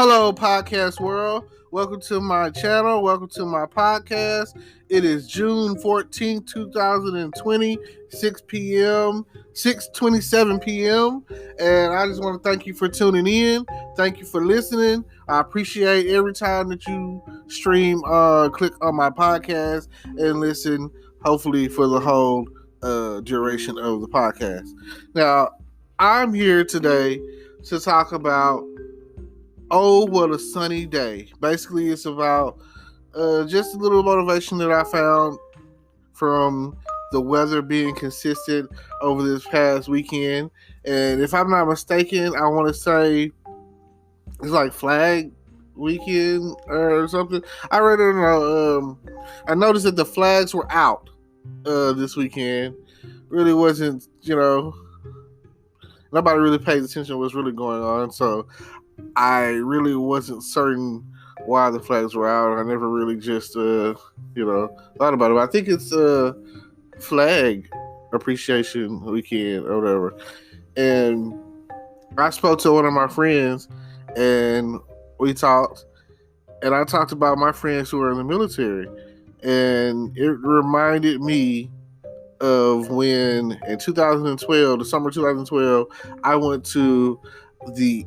Hello, podcast world. Welcome to my channel. Welcome to my podcast. It is June 14th, 2020, 6 p.m., 6:27 p.m. And I just want to thank you for tuning in. Thank you for listening. I appreciate every time that you stream, click on my podcast and listen, hopefully for the whole duration of the podcast. Now, I'm here today to talk about Oh, what a sunny day. Basically, it's about just a little motivation that I found from the weather being consistent over this past weekend. And if I'm not mistaken, I want to say it's like Flag Weekend or something. I read it. I noticed that the flags were out this weekend. Really wasn't, nobody really paid attention to what's really going on. So I really wasn't certain why the flags were out. I never really just, thought about it. But I think it's Flag Appreciation Weekend or whatever. And I spoke to one of my friends, and we talked. And I talked about my friends who are in the military. And it reminded me of when in 2012, the summer 2012, I went to the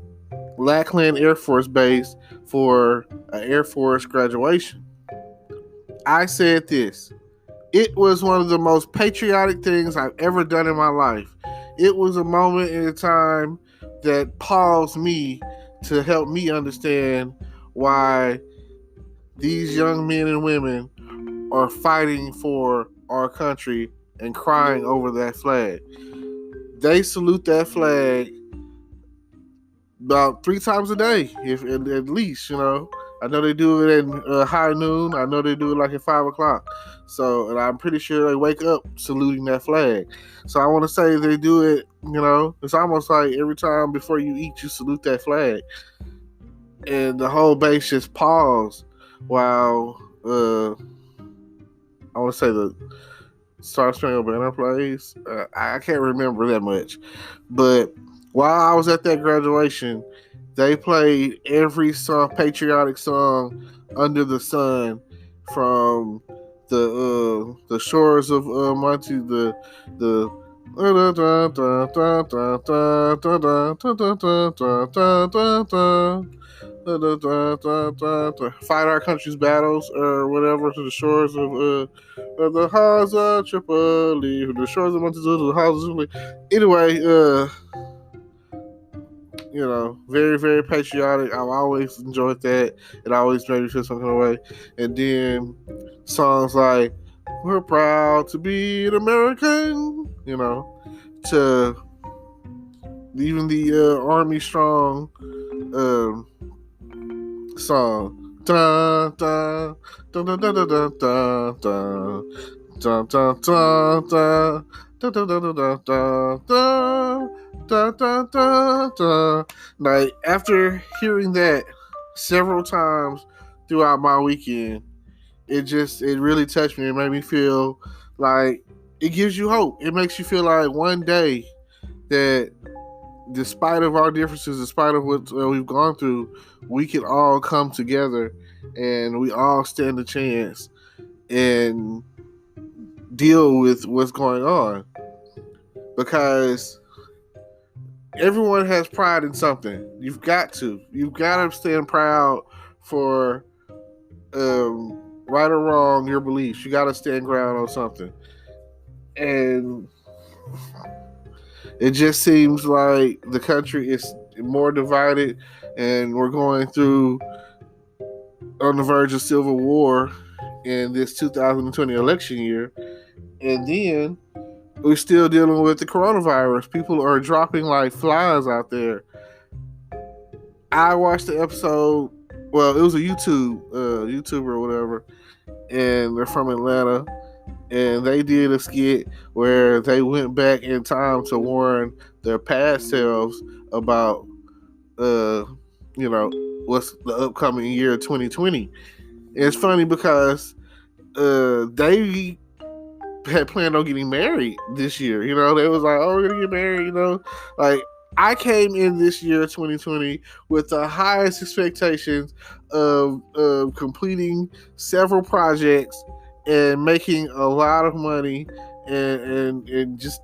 Lackland Air Force Base for an Air Force graduation. I said this. It was one of the most patriotic things I've ever done in my life. It was a moment in time that paused me to help me understand why these young men and women are fighting for our country and crying over that flag. They salute that flag about 3 times a day, if at least, I know they do it at high noon. I know they do it like at 5 o'clock. So, and I'm pretty sure they wake up saluting that flag. So I want to say they do it, it's almost like every time before you eat, you salute that flag. And the whole base just pause while, I want to say the Star Spangled Banner plays. I can't remember that much. But while I was at that graduation, they played every patriotic song under the sun, from the shores of Monty, the fight our country's battles or whatever, to the shores of the halls of Tripoli, the shores of Monty, the halls of Tripoli. Anyway, very, very patriotic. I've always enjoyed that. It always made me feel some kind of way. And then songs like "We're proud to be an American," to even the Army Strong song. Dun, dun, dun, dun, dun, dun, dun, dun, dun, dun, dun, dun. Da, da, da, da, da, da, da, da, da, da. Like, after hearing that several times throughout my weekend, it really touched me. It made me feel like it gives you hope. It makes you feel like one day that, despite of our differences, despite of what we've gone through, we can all come together and we all stand a chance and deal with what's going on. Because everyone has pride in something. You've got to stand proud for right or wrong your beliefs. You got to stand ground on something. And it just seems like the country is more divided, and we're going through, on the verge of civil war in this 2020 election year. And then we're still dealing with the coronavirus. People are dropping like flies out there. I watched the episode. Well, it was a YouTuber or whatever, and they're from Atlanta, and they did a skit where they went back in time to warn their past selves about, what's the upcoming year 2020. And it's funny because they had planned on getting married this year. They was like, "Oh, we're gonna get married," like I came in this year, 2020, with the highest expectations of completing several projects and making a lot of money and just,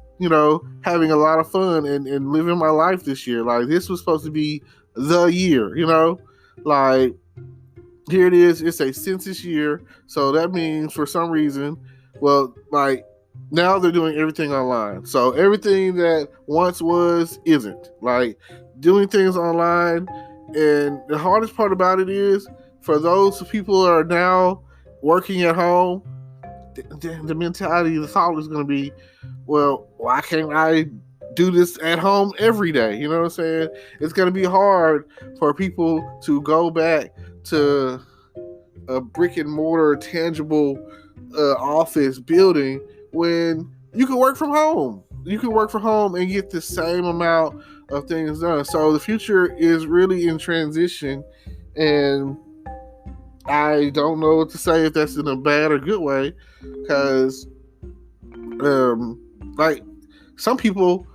having a lot of fun and living my life this year. Like, this was supposed to be the year, Like, here it is. It's a census year. So that means for some reason, well, like, now they're doing everything online. So everything that once was isn't. Like, doing things online. And the hardest part about it is for those people that are now working at home, the mentality, the thought is going to be, well, why can't I do this at home every day? You know what I'm saying? It's going to be hard for people to go back to a brick and mortar tangible office building when you can work from home. You can work from home and get the same amount of things done. So the future is really in transition, and I don't know what to say if that's in a bad or good way, because like, some people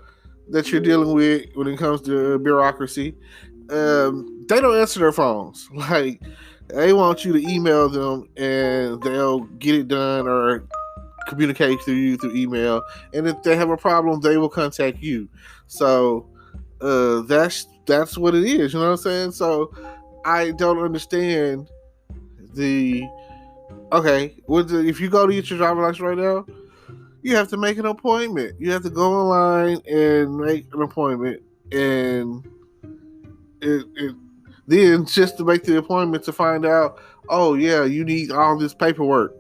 that you're dealing with when it comes to bureaucracy, they don't answer their phones. Like, they want you to email them and they'll get it done, or communicate to you through email. And if they have a problem, they will contact you. So that's what it is. You know what I'm saying? So I don't understand the okay. If you go to get your driver's license right now, you have to make an appointment. You have to go online and make an appointment, and then just to make the appointment to find out, oh yeah, you need all this paperwork.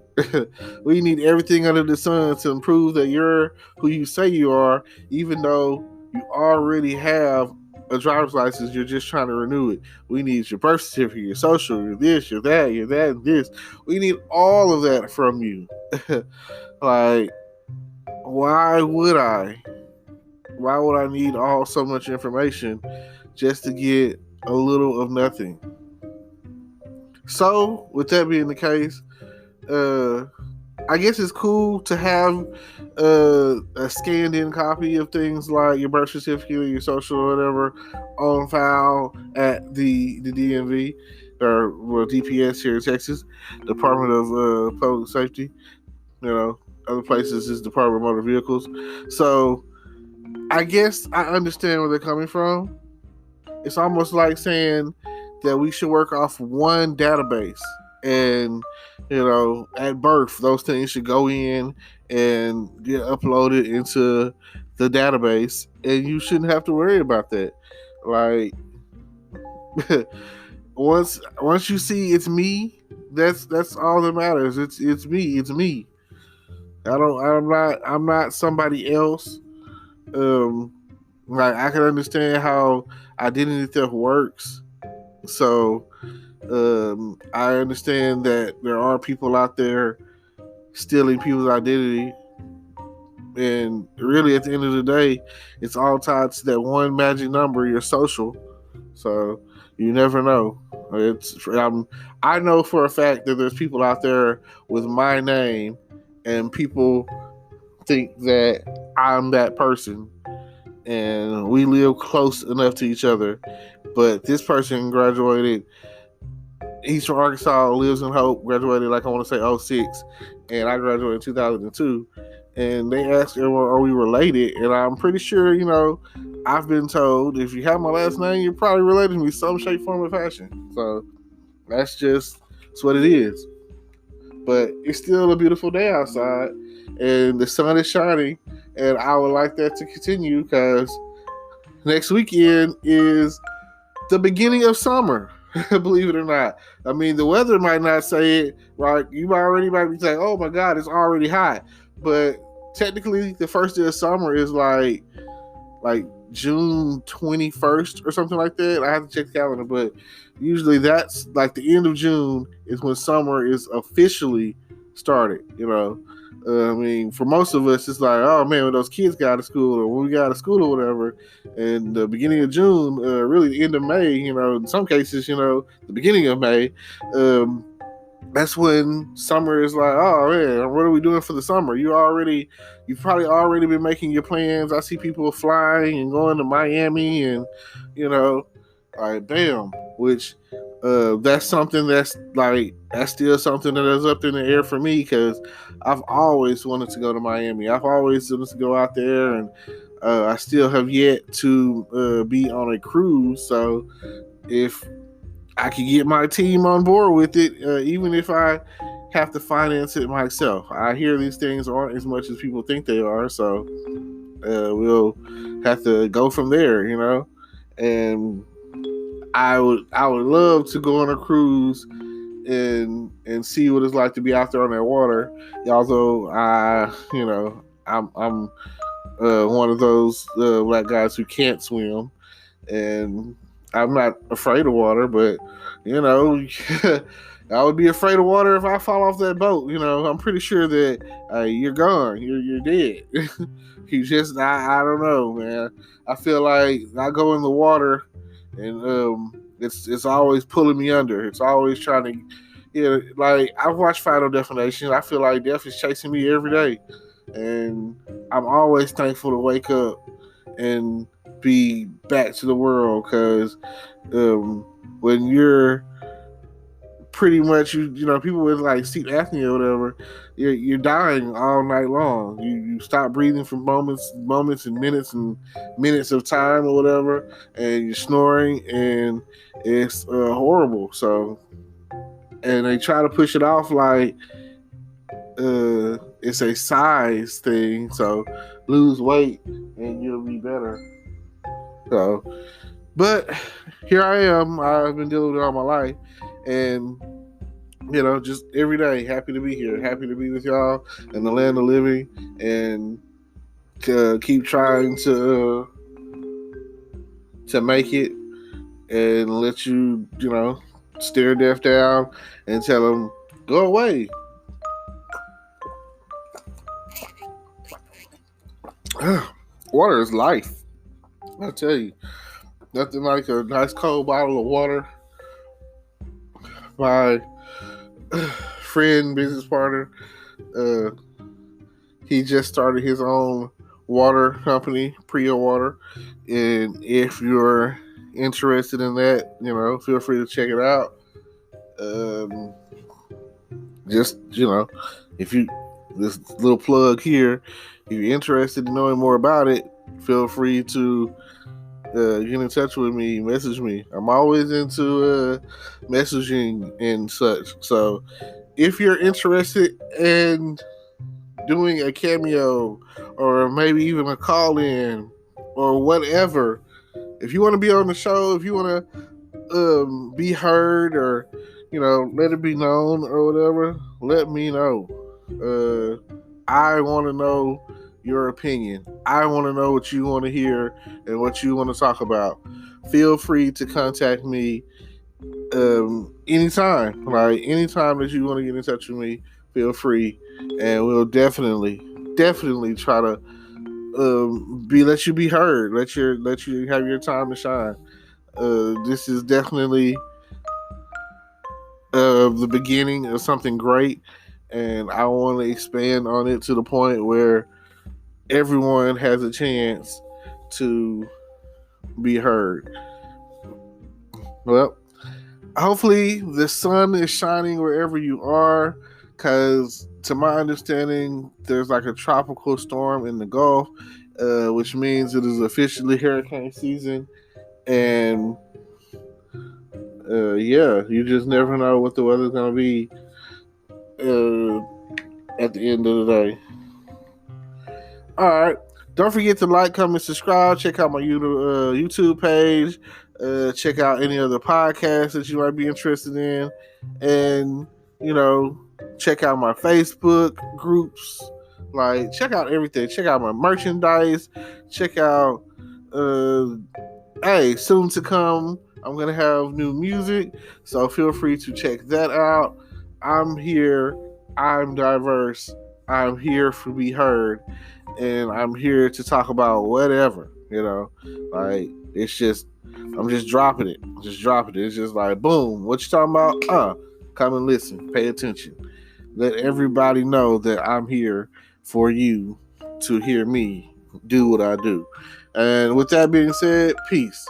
We need everything under the sun to prove that you're who you say you are, even though you already have a driver's license. You're just trying to renew it. We need your birth certificate, your social, your this, your that, and this. We need all of that from you. Like, why would I? Why would I need so much information just to get a little of nothing? So, with that being the case, I guess it's cool to have a scanned-in copy of things like your birth certificate or your social or whatever on file at the DMV, or DPS here in Texas, Department of Public Safety. Other places is Department of Motor Vehicles. So I guess I understand where they're coming from. It's almost like saying that we should work off one database, and at birth those things should go in and get uploaded into the database, and you shouldn't have to worry about that. Like, once you see it's me, that's all that matters. It's me. I'm not somebody else. Like, I can understand how identity theft works. So I understand that there are people out there stealing people's identity, and really at the end of the day, it's all tied to that one magic number, your social. So you never know. I know for a fact that there's people out there with my name, and people think that I'm that person, and we live close enough to each other. But this person graduated, he's from Arkansas, lives in Hope, graduated, like, I want to say 06, and I graduated in 2002. And they asked, are we related? And I'm pretty sure, I've been told, if you have my last name, you're probably related to me some shape, form, or fashion. So that's what it is. But it's still a beautiful day outside, and the sun is shining, and I would like that to continue, because next weekend is the beginning of summer. Believe it or not. I mean, the weather might not say it, right? You might be saying, oh my God, it's already hot. But technically, the first day of summer is like June 21st or something like that. I have to check the calendar, but usually that's like the end of June is when summer is officially started. I mean, for most of us, it's like, oh man, when those kids got out of school, or when we got out of school or whatever, and the beginning of June, really the end of May, in some cases, the beginning of May, that's when summer is like, oh man, what are we doing for the summer? You've probably already been making your plans. I see people flying and going to Miami, and you know, like bam, which that's something that's still something that is up in the air for me because I've always wanted to go to Miami. I've always wanted to go out there, and I still have yet to be on a cruise. So if I can get my team on board with it, even if I have to finance it myself. I hear these things aren't as much as people think they are, so we'll have to go from there, And I would love to go on a cruise and see what it's like to be out there on that water. Although I'm one of those black guys who can't swim, and I'm not afraid of water, but I would be afraid of water if I fall off that boat. I'm pretty sure that you're gone, you're dead. I don't know, man. I feel like I go in the water, and it's always pulling me under. It's always trying to, like I've watched Final Destination. I feel like death is chasing me every day, and I'm always thankful to wake up and be back to the world because when you're pretty much people with like sleep apnea or whatever, you're dying all night long. You stop breathing for moments and minutes of time or whatever, and you're snoring, and it's horrible. So, and they try to push it off like it's a size thing. So lose weight and you'll be better. So, but here I am. I've been dealing with it all my life, and just every day, happy to be here, happy to be with y'all in the land of living, and keep trying to make it, and let you, stare death down and tell them go away. Water is life. I tell you, nothing like a nice cold bottle of water. My friend, business partner, he just started his own water company, Priya Water, and if you're interested in that, feel free to check it out. Just if you this little plug here, if you're interested in knowing more about it, feel free to get in touch with me, message me. I'm always into messaging and such. So if you're interested in doing a cameo or maybe even a call-in or whatever, if you want to be on the show, if you want to be heard, or let it be known or whatever, let me know. I want to know your opinion. I want to know what you want to hear and what you want to talk about. Feel free to contact me anytime. Like anytime that you want to get in touch with me, feel free, and we'll definitely try to let you be heard. Let you have your time to shine. This is definitely the beginning of something great, and I want to expand on it to the point where everyone has a chance to be heard. Well, hopefully the sun is shining wherever you are, because to my understanding, there's like a tropical storm in the Gulf, which means it is officially hurricane season, and you just never know what the weather's going to be at the end of the day. All right. Don't forget to like, comment, subscribe. Check out my YouTube page. Check out any other podcasts that you might be interested in. And, check out my Facebook groups. Like, check out everything. Check out my merchandise. Check out, soon to come, I'm going to have new music. So feel free to check that out. I'm here. I'm diverse. I'm here to be heard. And I'm here to talk about whatever, like it's just, I'm just dropping it. It's just like, boom, what you talking about? Come and listen. Pay attention. Let everybody know that I'm here for you to hear me do what I do. And with that being said, peace.